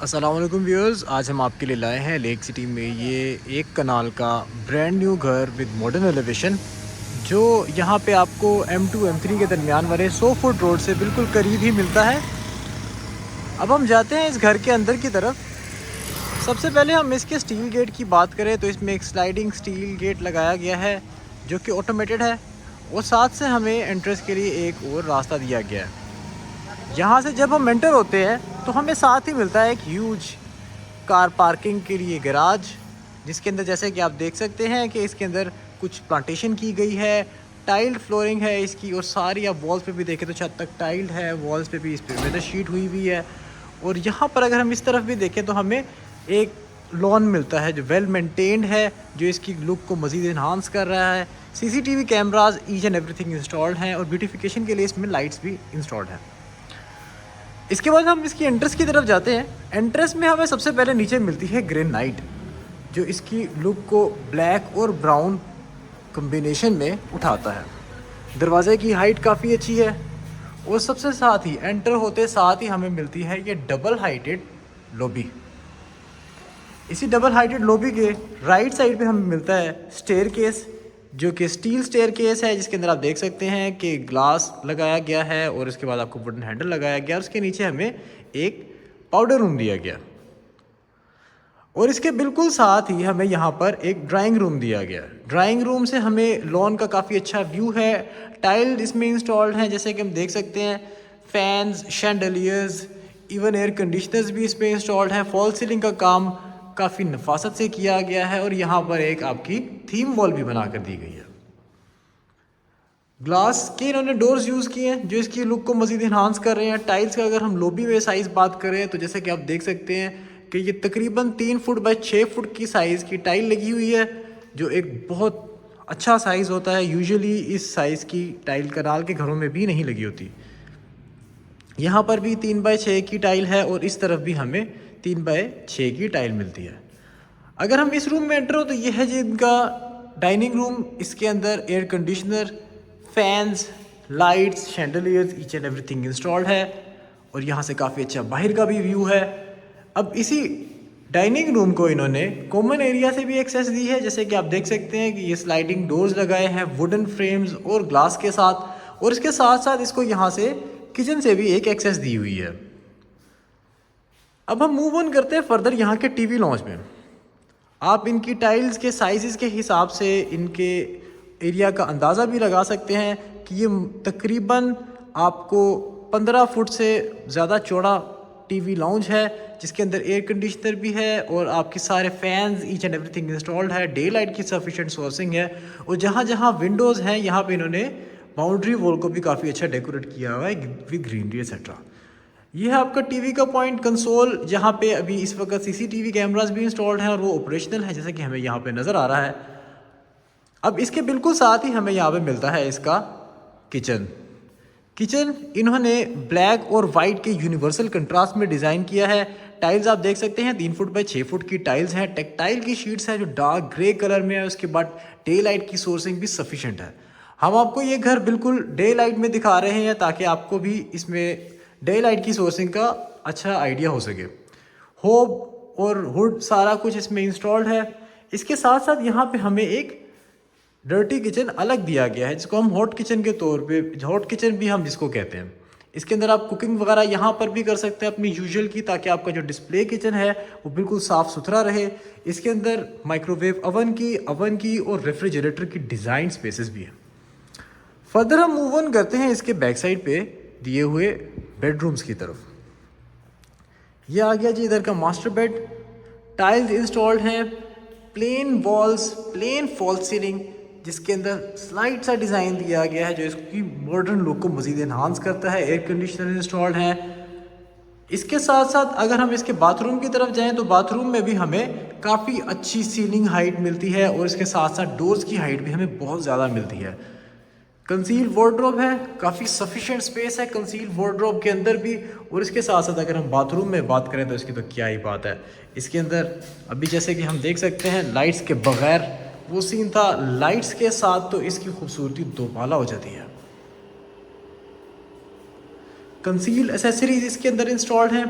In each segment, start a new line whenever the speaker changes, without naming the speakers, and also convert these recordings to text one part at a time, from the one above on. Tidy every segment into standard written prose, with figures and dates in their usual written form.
अस्सलाम वालेकुम व्यूअर्स, आज हम आपके लिए लाए हैं लेक सिटी में ये एक कनाल का ब्रांड न्यू घर विद मॉडर्न एलिवेशन जो यहाँ पे आपको M2 M3 के दरमियान वाले 100 फुट रोड से बिल्कुल करीब ही मिलता है। अब हम जाते हैं इस घर के अंदर की तरफ। सबसे पहले हम इसके स्टील गेट की बात करें तो इसमें एक स्लाइडिंग स्टील गेट लगाया गया है जो कि ऑटोमेटेड है और साथ से हमें एंट्रेंस के लिए एक और रास्ता दिया गया है। यहाँ से जब हम एंटर होते हैं तो हमें साथ ही मिलता है एक ह्यूज कार पार्किंग के लिए गैराज, जिसके अंदर जैसे कि आप देख सकते हैं कि इसके अंदर कुछ प्लांटेशन की गई है, टाइल्ड फ्लोरिंग है इसकी और सारी आप वॉल्स पे भी देखें तो छत तक टाइल्ड है, वॉल्स पे भी इस पर वेदर शीट हुई हुई है। और यहाँ पर अगर हम इस तरफ भी देखें तो हमें एक लॉन मिलता है जो वेल मेंटेन्ड है, जो इसकी लुक को मज़ीद इन्हांस कर रहा है। CCTV cameras each and everything installed हैं और ब्यूटिफिकेशन के लिए इसमें लाइट्स भी इंस्टॉल्ड हैं। इसके बाद हम इसकी एंट्रेंस की तरफ जाते हैं। एंट्रेंस में हमें सबसे पहले नीचे मिलती है ग्रेनाइट जो इसकी लुक को ब्लैक और ब्राउन कॉम्बिनेशन में उठाता है। दरवाजे की हाइट काफ़ी अच्छी है और सबसे साथ ही एंटर होते साथ ही हमें मिलती है ये डबल हाइटेड लॉबी। इसी डबल हाइटेड लॉबी के राइट साइड पे हमें मिलता है स्टेयर केस जो कि स्टील स्टेयर केस है, जिसके अंदर आप देख सकते हैं कि ग्लास लगाया गया है और उसके बाद आपको वुडन हैंडल लगाया गया और उसके नीचे हमें एक पाउडर रूम दिया गया और इसके बिल्कुल साथ ही हमें यहाँ पर एक ड्राइंग रूम दिया गया। ड्राइंग रूम से हमें लॉन का काफ़ी अच्छा व्यू है। टाइल इसमें इंस्टॉल्ड हैं जैसे कि हम देख सकते हैं, fans, chandeliers, even air conditioners भी इस पर इंस्टॉल्ड है। फॉल सीलिंग का काम काफ़ी नफासत से किया गया है और यहाँ पर एक आपकी थीम वॉल भी बना कर दी गई है। ग्लास के इन्होंने डोर्स यूज़ किए हैं जो इसकी लुक को मज़ीद इन्हांस कर रहे हैं। टाइल्स का अगर हम लॉबी में साइज़ बात करें तो जैसे कि आप देख सकते हैं कि ये तकरीबन 3 फुट बाय 6 फुट की साइज़ की टाइल लगी हुई है जो एक बहुत अच्छा साइज़ होता है। यूजुअली इस साइज़ की टाइल कनाल के घरों में भी नहीं लगी होती। यहाँ पर भी 3 बाय 6 की टाइल है और इस तरफ भी हमें 3 बाय 6 की टाइल मिलती है। अगर हम इस रूम में एंटर हो तो यह है जी इनका डाइनिंग रूम। इसके अंदर air conditioner, fans, lights, chandeliers each and everything installed है और यहाँ से काफ़ी अच्छा बाहर का भी व्यू है। अब इसी डाइनिंग रूम को इन्होंने कॉमन एरिया से भी एक्सेस दी है, जैसे कि आप देख सकते हैं कि ये स्लाइडिंग डोर्स लगाए हैं वुडन फ्रेम्स और ग्लास के साथ, और इसके साथ साथ इसको यहाँ से किचन से भी एक एक्सेस दी हुई है। अब हम मूव ऑन करते हैं फर्दर यहाँ के टीवी लॉन्च में। आप इनकी टाइल्स के साइज़ के हिसाब से इनके एरिया का अंदाज़ा भी लगा सकते हैं कि ये तकरीबन आपको 15 फुट से ज़्यादा चौड़ा टीवी लाउंज है, जिसके अंदर एयर कंडीशनर भी है और आपके सारे fans each and everything installed है। डे लाइट की सफिशेंट सोर्सिंग है और जहाँ जहाँ विंडोज़ हैं यहाँ पे इन्होंने बाउंड्री वॉल को भी काफ़ी अच्छा डेकोरेट किया हुआ है विद ग्रीनरी एक्सेट्रा। ये है आपका टीवी का पॉइंट कंसोल, जहाँ पे अभी इस वक्त CCTV कैमरास भी इंस्टॉल्ड हैं और वो ऑपरेशनल है जैसा कि हमें यहाँ पे नज़र आ रहा है। अब इसके बिल्कुल साथ ही हमें यहाँ पे मिलता है इसका किचन। किचन इन्होंने ब्लैक और वाइट के यूनिवर्सल कंट्रास्ट में डिज़ाइन किया है। टाइल्स आप देख सकते हैं 3 फुट बाय 6 फुट की टाइल्स हैं। टेक्टाइल की शीट्स हैं जो डार्क ग्रे कलर में है। उसके बाद डे लाइट की सोर्सिंग भी सफिशेंट है। हम आपको ये घर बिल्कुल डे लाइट में दिखा रहे हैं ताकि आपको भी इसमें डे लाइट की सोर्सिंग का अच्छा आइडिया हो सके। होब और हुड सारा कुछ इसमें इंस्टॉल्ड है। इसके साथ साथ यहाँ पे हमें एक डर्टी किचन अलग दिया गया है जिसको हम हॉट किचन के तौर पे, हॉट किचन भी हम जिसको कहते हैं। इसके अंदर आप कुकिंग वगैरह यहाँ पर भी कर सकते हैं अपनी यूजुअल की, ताकि आपका जो डिस्प्ले किचन है वो बिल्कुल साफ़ सुथरा रहे। इसके अंदर माइक्रोवेव अवन की और रेफ्रिजरेटर की डिज़ाइन स्पेसेस भी हैं। फर्दर हम मूव ऑन करते हैं इसके बैक साइड पे दिए हुए बेडरूम्स की तरफ। ये आ गया जी इधर का मास्टर बेड। टाइल्स इंस्टॉल्ड हैं, plain walls, plain fall ceiling, जिसके अंदर स्लाइड सा डिज़ाइन दिया गया है जो इसकी मॉडर्न लुक को मज़ीद इन्हांस करता है। एयर कंडीशनर इंस्टॉल्ड हैं। इसके साथ साथ अगर हम इसके बाथरूम की तरफ जाएं तो बाथरूम में भी हमें काफ़ी अच्छी सीलिंग हाइट मिलती है और इसके साथ साथ डोर्स की हाइट भी हमें बहुत ज़्यादा मिलती है। कंसील वार्डरोब है, काफ़ी सफिशिएंट स्पेस है कंसील वार्डरोब के अंदर भी। और इसके साथ साथ अगर हम बाथरूम में बात करें तो इसकी तो क्या ही बात है। इसके अंदर अभी जैसे कि हम देख सकते हैं लाइट्स के बगैर वो सीन था, लाइट्स के साथ तो इसकी खूबसूरती दोबाला हो जाती है। कंसील एसेसरीज इसके अंदर इंस्टॉल्ड हैं।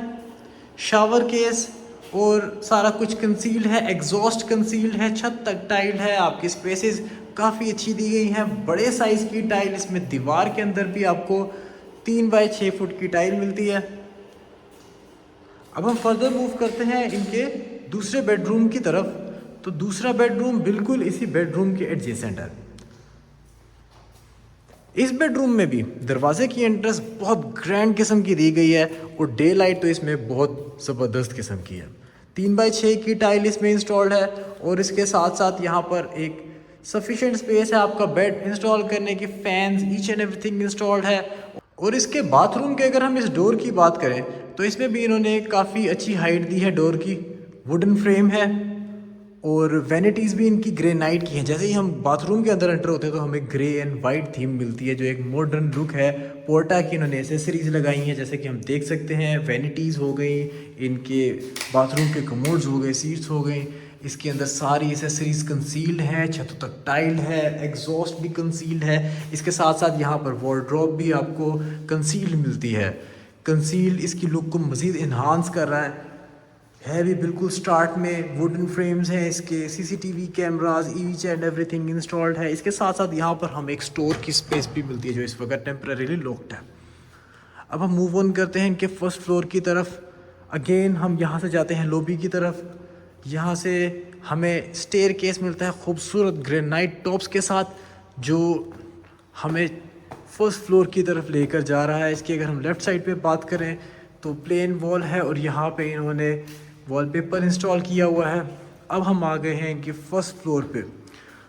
शावर केस और सारा कुछ कंसील्ड है, एग्जॉस्ट कंसील्ड है, छत तक टाइल है, आपकी स्पेसेस काफ़ी अच्छी दी गई हैं। बड़े साइज़ की टाइल, इसमें दीवार के अंदर भी आपको 3 बाय 6 फुट की टाइल मिलती है। अब हम फर्दर मूव करते हैं इनके दूसरे बेडरूम की तरफ। तो दूसरा बेडरूम बिल्कुल इसी बेडरूम के एडजेसेंट है। इस बेडरूम में भी दरवाजे की एंट्रेंस बहुत ग्रैंड किस्म की दी गई है और डे लाइट तो इसमें बहुत ज़बरदस्त किस्म की है। 3 बाय 6 की टाइल इसमें इंस्टॉल्ड है और इसके साथ साथ यहाँ पर एक सफिशेंट स्पेस है आपका बेड इंस्टॉल करने की, fans each and everything installed है। और इसके बाथरूम के अगर हम इस डोर की बात करें तो इसमें भी इन्होंने काफ़ी अच्छी हाइट दी है डोर की, वुडन फ्रेम है और वैनिटीज़ भी इनकी ग्रेनाइट की हैं। जैसे ही हम बाथरूम के अंदर एंटर होते हैं तो हमें ग्रे एंड वाइट थीम मिलती है जो एक मॉडर्न लुक है। पोर्टा की इन्होंने एसेसरीज़ लगाई हैं, जैसे कि हम देख सकते हैं वैनिटीज़ हो गई, इनके बाथरूम के कमोड्स हो गए, सीट्स हो गई, इसके अंदर सारी एसेसरीज़ कंसील्ड हैं, छतों तक टाइल है, एग्जॉस्ट भी कंसील्ड है। इसके साथ साथ यहाँ पर वार्डरोब भी आपको कंसील्ड मिलती है। कंसील्ड इसकी लुक को मज़ीद इन्हांस कर रहा है भी बिल्कुल स्टार्ट में। वुडन फ्रेम्स हैं इसके, CCTV cameras each and everything installed है। इसके साथ साथ यहाँ पर हमें एक स्टोर की स्पेस भी मिलती है जो इस वक्त टेम्परेरीली लॉक्ड है। अब हम मूव ऑन करते हैं इनके फर्स्ट फ्लोर की तरफ। अगेन हम यहाँ से जाते हैं लॉबी की तरफ। यहाँ से हमें स्टेयर केस मिलता है खूबसूरत ग्रेनाइट टॉप्स के साथ, जो हमें फर्स्ट फ्लोर की तरफ लेकर जा रहा है। इसकी अगर हम लेफ़्ट साइड पे बात करें तो प्लेन वॉल है और यहाँ पे इन्होंने वॉलपेपर इंस्टॉल किया हुआ है। अब हम आ गए हैं इनकी फ़र्स्ट फ्लोर पे।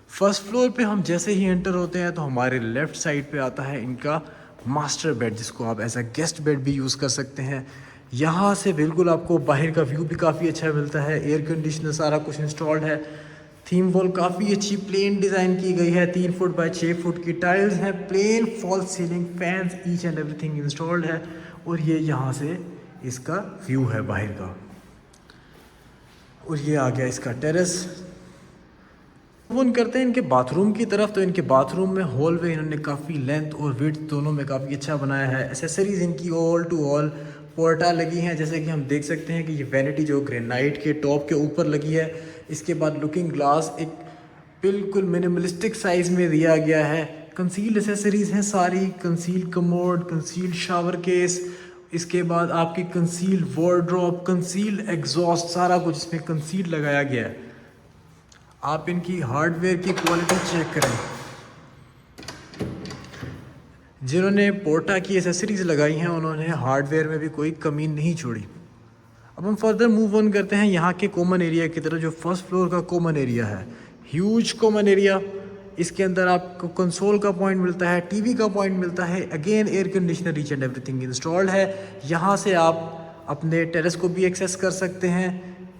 फर्स्ट फ्लोर पे हम जैसे ही एंटर होते हैं तो हमारे लेफ़्ट साइड पे आता है इनका मास्टर बेड, जिसको आप एज अ गेस्ट बेड भी यूज़ कर सकते हैं। यहाँ से बिल्कुल आपको बाहर का व्यू भी काफ़ी अच्छा मिलता है, एयर कंडीशनर सारा कुछ इंस्टॉल्ड है। थीम वॉल काफ़ी अच्छी प्लेन डिज़ाइन की गई है, 3 फुट बाय 6 फुट की टाइल्स हैं, plain fall ceiling, fans each and everything installed है। और ये यहाँ से इसका व्यू है बाहर का। और ये आ गया इसका टेरेस। फोन करते हैं इनके बाथरूम की तरफ। तो इनके बाथरूम में हॉलवे इन्होंने काफ़ी लेंथ और विड्थ दोनों में काफ़ी अच्छा बनाया है। एसेसरीज़ इनकी ऑल टू ऑल पोर्टा लगी हैं, जैसे कि हम देख सकते हैं कि ये वैनिटी जो ग्रेनाइट के टॉप के ऊपर लगी है। इसके बाद लुकिंग ग्लास एक बिल्कुल मिनिमलिस्टिक साइज़ में दिया गया है। कंसील्ड एसेसरीज़ हैं सारी, concealed commode, concealed shower case, इसके बाद आपकी कंसील्ड वार्डरोब, कंसील्ड एग्जॉस्ट, सारा कुछ इसमें कंसील्ड लगाया गया है। आप इनकी हार्डवेयर की क्वालिटी चेक करें। जिन्होंने पोर्टा की एसेसरीज़ लगाई हैं उन्होंने हार्डवेयर में भी कोई कमी नहीं छोड़ी। अब हम फर्दर मूव ऑन करते हैं यहाँ के कॉमन एरिया की तरफ, जो फर्स्ट फ्लोर का कॉमन एरिया है। ह्यूज कॉमन एरिया, इसके अंदर आपको कंसोल का पॉइंट मिलता है, टीवी का पॉइंट मिलता है, again air conditioner each and everything installed है। यहाँ से आप अपने टेरेस को भी एक्सेस कर सकते हैं,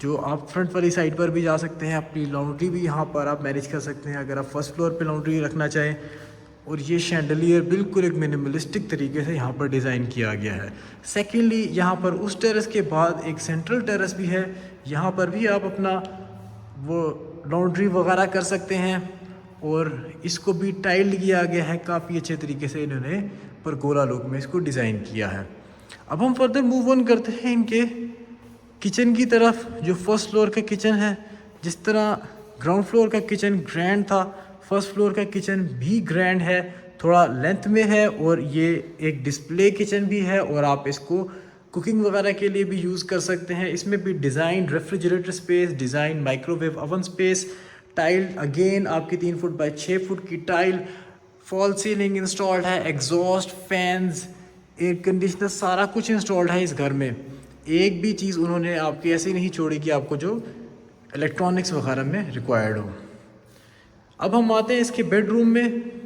जो आप फ्रंट वाली साइड पर भी जा सकते हैं। अपनी लॉन्ड्री भी यहाँ पर आप मैनेज कर सकते हैं अगर आप फर्स्ट फ्लोर पे लॉन्ड्री रखना चाहें। और ये शैंडलियर बिल्कुल एक मिनिमलिस्टिक तरीके से यहाँ पर डिज़ाइन किया गया है। सेकेंडली यहाँ पर उस टेरेस के बाद एक सेंट्रल टेरेस भी है, यहाँ पर भी आप अपना वो लॉन्ड्री वगैरह कर सकते हैं। और इसको भी टाइल्ड किया गया है, काफ़ी अच्छे तरीके से इन्होंने परगोला लुक में इसको डिज़ाइन किया है। अब हम फर्दर मूव ऑन करते हैं इनके किचन की तरफ, जो फर्स्ट फ्लोर का किचन है। जिस तरह ग्राउंड फ्लोर का किचन ग्रैंड था, फर्स्ट फ्लोर का किचन भी ग्रैंड है, थोड़ा लेंथ में है और ये एक डिस्प्ले किचन भी है और आप इसको कुकिंग वगैरह के लिए भी यूज़ कर सकते हैं। इसमें भी design refrigerator space, design microwave oven space, tile again आपकी 3 फुट बाय 6 फुट की टाइल, फॉल सीलिंग इंस्टॉल्ड है, एग्जॉस्ट, फैंस, एयर कंडीशनर, सारा कुछ इंस्टॉल्ड है इस घर में। एक भी चीज़ उन्होंने आपकी ऐसी नहीं छोड़ी कि आपको जो इलेक्ट्रॉनिक्स वगैरह में रिक्वायर्ड हो। अब हम आते हैं इसके बेडरूम में।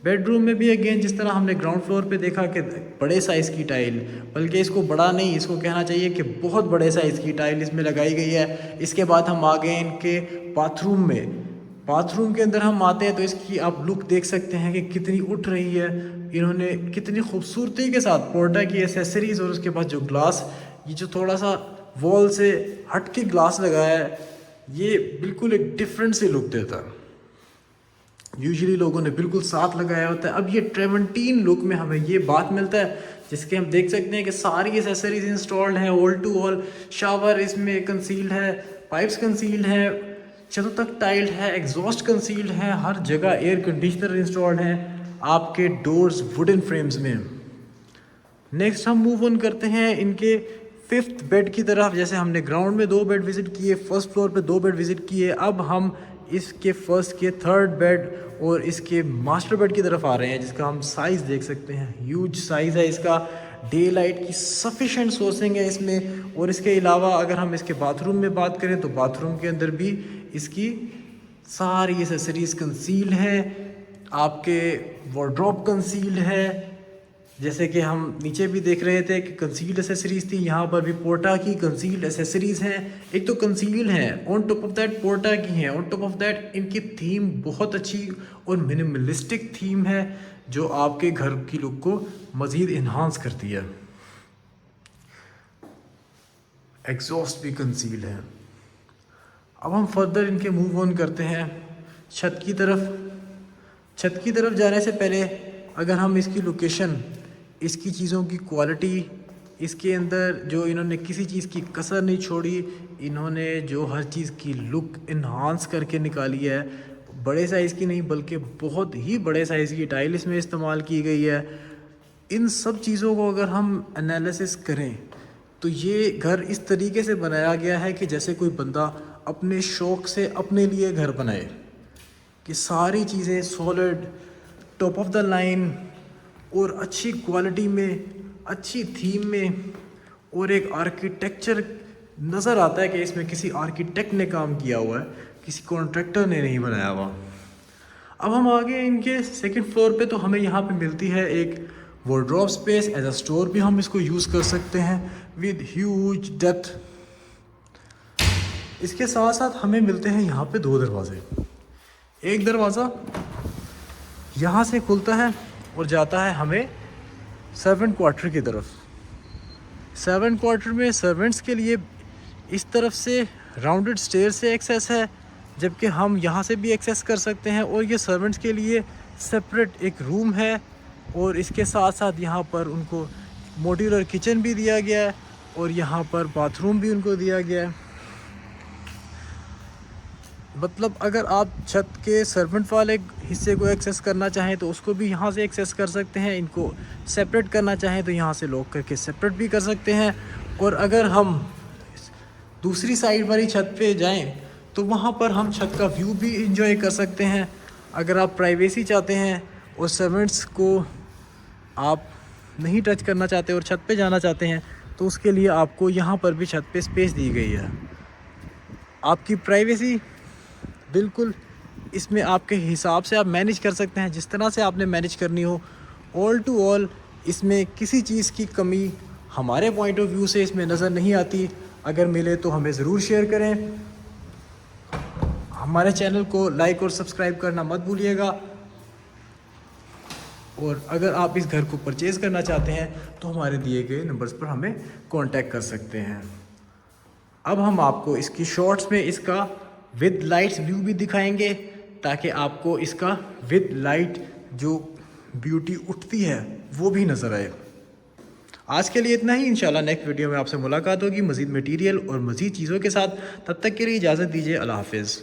बेडरूम में भी अगेन जिस तरह हमने ग्राउंड फ्लोर पे देखा कि बड़े साइज़ की टाइल, बल्कि इसको बड़ा नहीं, इसको कहना चाहिए कि बहुत बड़े साइज़ की टाइल इसमें लगाई गई है। इसके बाद हम आ गए इनके बाथरूम में। बाथरूम के अंदर हम आते हैं तो इसकी आप लुक देख सकते हैं कि कितनी उठ रही है। इन्होंने कितनी खूबसूरती के साथ पोर्टा की एसेसरीज़ और उसके बाद जो ग्लास, ये जो थोड़ा सा वॉल से हट के ग्लास लगाया है, ये बिल्कुल एक डिफरेंट सी लुक देता है। यूजुअली लोगों ने बिल्कुल साथ लगाया होता है। अब ये ट्रेवंटीन लुक में हमें ये बात मिलता है जिसके हम देख सकते हैं कि सारी एसेसरीज इंस्टॉल्ड हैं, ऑल टू ऑल। शावर इसमें कंसील्ड है, पाइप्स कंसील्ड है, छतों तक टाइल्ड है, एग्जॉस्ट कंसील्ड है, हर जगह एयर कंडीशनर इंस्टॉल्ड है, आपके डोर्स वुडन फ्रेम्स में। नेक्स्ट हम मूव ऑन करते हैं इनके 5th बेड की तरफ। जैसे हमने ग्राउंड में 2 बेड विज़िट किए, फर्स्ट फ्लोर पे 2 बेड विज़िट किए, अब हम इसके फर्स्ट के 3rd बेड और इसके मास्टर बेड की तरफ आ रहे हैं, जिसका हम साइज़ देख सकते हैं। ह्यूज साइज़ है इसका, डे लाइट की सफिशेंट सोर्सिंग है इसमें। और इसके अलावा अगर हम इसके बाथरूम में बात करें तो बाथरूम के अंदर भी इसकी सारी एसेसरीज कंसील्ड है, आपके वार्डरोब कंसील्ड है। जैसे कि हम नीचे भी देख रहे थे कि कंसील्ड एसेसरीज थी, यहाँ पर भी पोर्टा की कंसील्ड एसेसरीज हैं। एक तो कंसील्ड हैं, ऑन टॉप ऑफ दैट पोर्टा की हैं, ऑन टॉप ऑफ दैट इनकी थीम बहुत अच्छी और मिनिमलिस्टिक थीम है, जो आपके घर की लुक को मज़ीद इन्हांस करती है। एग्जॉस्ट भी कंसील्ड है। अब हम फर्दर इनके मूव ऑन करते हैं छत की तरफ। छत की तरफ जाने से पहले अगर हम इसकी लोकेशन, इसकी चीज़ों की क्वालिटी, इसके अंदर जो इन्होंने किसी चीज़ की कसर नहीं छोड़ी, इन्होंने जो हर चीज़ की लुक इन्हांस करके निकाली है। बड़े साइज़ की नहीं बल्कि बहुत ही बड़े साइज़ की टाइल इसमें इस्तेमाल की गई है। इन सब चीज़ों को अगर हम एनालिसिस करें तो ये घर इस तरीके से बनाया गया है कि जैसे कोई बंदा अपने शौक़ से अपने लिए घर बनाए, कि सारी चीज़ें solid, top of the line और अच्छी क्वालिटी में, अच्छी थीम में, और एक आर्किटेक्चर नज़र आता है कि इसमें किसी आर्किटेक्ट ने काम किया हुआ है, किसी कॉन्ट्रैक्टर ने नहीं बनाया हुआ। अब हम आगे इनके 2nd फ्लोर पे, तो हमें यहाँ पे मिलती है एक wardrobe space. As a store भी हम इसको यूज़ कर सकते हैं विद ह्यूज डेप्थ। इसके साथ साथ हमें मिलते हैं यहाँ पे 2 दरवाजे। एक दरवाज़ा यहाँ से खुलता है और जाता है हमें सर्वेंट क्वार्टर की तरफ। सर्वेंट क्वार्टर में सर्वेंट्स के लिए इस तरफ से राउंडेड स्टेयर से एक्सेस है, जबकि हम यहाँ से भी एक्सेस कर सकते हैं। और ये सर्वेंट्स के लिए सेपरेट एक रूम है, और इसके साथ साथ यहाँ पर उनको मॉड्यूलर किचन भी दिया गया है, और यहाँ पर बाथरूम भी उनको दिया गया है। मतलब अगर आप छत के सर्वेंट वाले हिस्से को एक्सेस करना चाहें तो उसको भी यहाँ से एक्सेस कर सकते हैं। इनको सेपरेट करना चाहें तो यहाँ से लॉक करके सेपरेट भी कर सकते हैं। और अगर हम दूसरी साइड वाली छत पे जाएं तो वहाँ पर हम छत का व्यू भी इंजॉय कर सकते हैं। अगर आप प्राइवेसी चाहते हैं और सर्वेंट्स को आप नहीं टच करना चाहते और छत पे जाना चाहते हैं, तो उसके लिए आपको यहाँ पर भी छत पे स्पेस दी गई है। आपकी प्राइवेसी बिल्कुल इसमें आपके हिसाब से आप मैनेज कर सकते हैं, जिस तरह से आपने मैनेज करनी हो। ऑल टू ऑल इसमें किसी चीज़ की कमी हमारे पॉइंट ऑफ व्यू से इसमें नज़र नहीं आती। अगर मिले तो हमें ज़रूर शेयर करें। हमारे चैनल को लाइक और सब्सक्राइब करना मत भूलिएगा। और अगर आप इस घर को परचेज़ करना चाहते हैं तो हमारे दिए गए नंबर्स पर हमें कांटेक्ट कर सकते हैं। अब हम आपको इसकी शॉर्ट्स में इसका विद लाइट्स व्यू भी दिखाएंगे, ताकि आपको इसका विद लाइट जो ब्यूटी उठती है वो भी नज़र आए। आज के लिए इतना ही। इंशाल्लाह नेक्स्ट वीडियो में आपसे मुलाकात होगी मज़ीद मटेरियल और मज़ीद चीज़ों के साथ। तब तक के लिए इजाज़त दीजिए। अल्लाह हाफ़िज़।